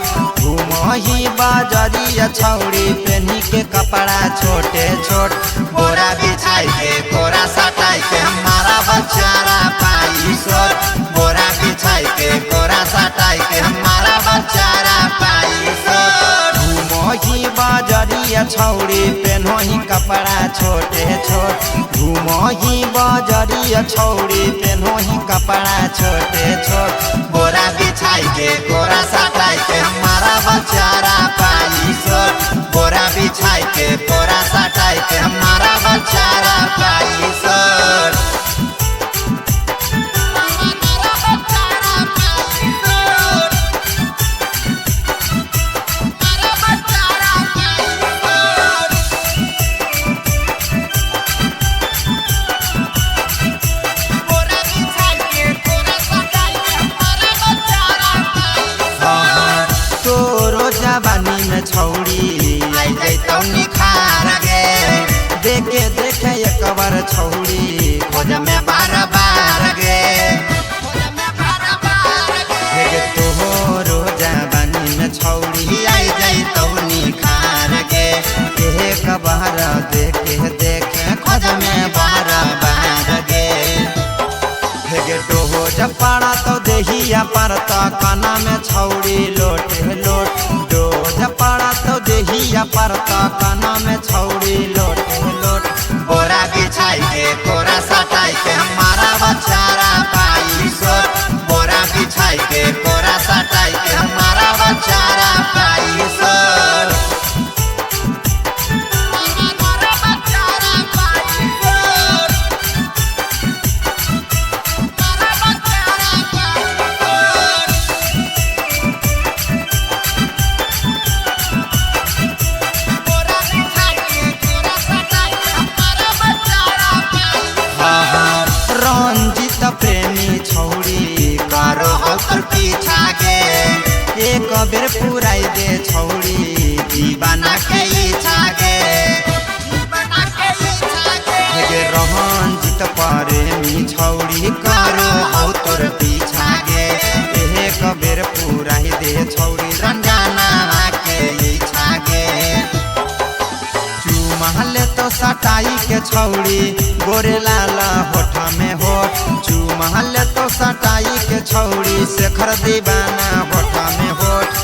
छोट घूमही बाजरिया छौड़ी पेनी के कपड़ा छोटे छोट बोरा बिछाई के कोरा सटाई के हमारा बच्चारा पाई सोट बोरा बिछाई के कोरा सटाई के हमारा बच्चारा पाई सोट घूमही बाजरिया छौड़ी पेनही कपड़ा छोटे छोट घूमही बाजरिया छौड़ी पेनही कपड़ा छोटे छोट बोरा बिछाई के कोरा सटाई के हमारा बच्चारा पाई सोट बोरा बिछाई के कोरा सटाई के हमारा बच्चारा पाई सोट जवानी में छौड़ी आई जैतौ निखार गे देखे देखे एक बार छौड़ी खोज में बार बार गे तोहरो जवानी में छौड़ी आई जैतौ निखार गे एक बार देखे देखे खोज में बार बार गे टोहो जब पड़ा तो देहिया पड़ता काना में छौड़ी लोटे लोट जब पड़ा तो देहिया पड़ता काना में छौड़ी लोटे लोट बोरा बिछाई के कोरा सटाई के हमारा बच्चारा पाई सोट बोरा बिछाई के कोरा सटाई के हमारा बच्चारा पाई सोट प्रेमी छौड़ी करो होकर पीछा गे एक बेर पुराई दे छौड़ी दीवाना के इच्छा गे रहन जित प्रेमी छौड़ी करो हो तोर पीछा गे एक बेर पुराई दे छौड़ी रंजाना के इच्छा गे चुमाले तो सटाई के छौड़ी गोरे लाला होठा में होठ चुमाले तो सटाई के छौड़ी शेखर दीवाना होठा में होठ।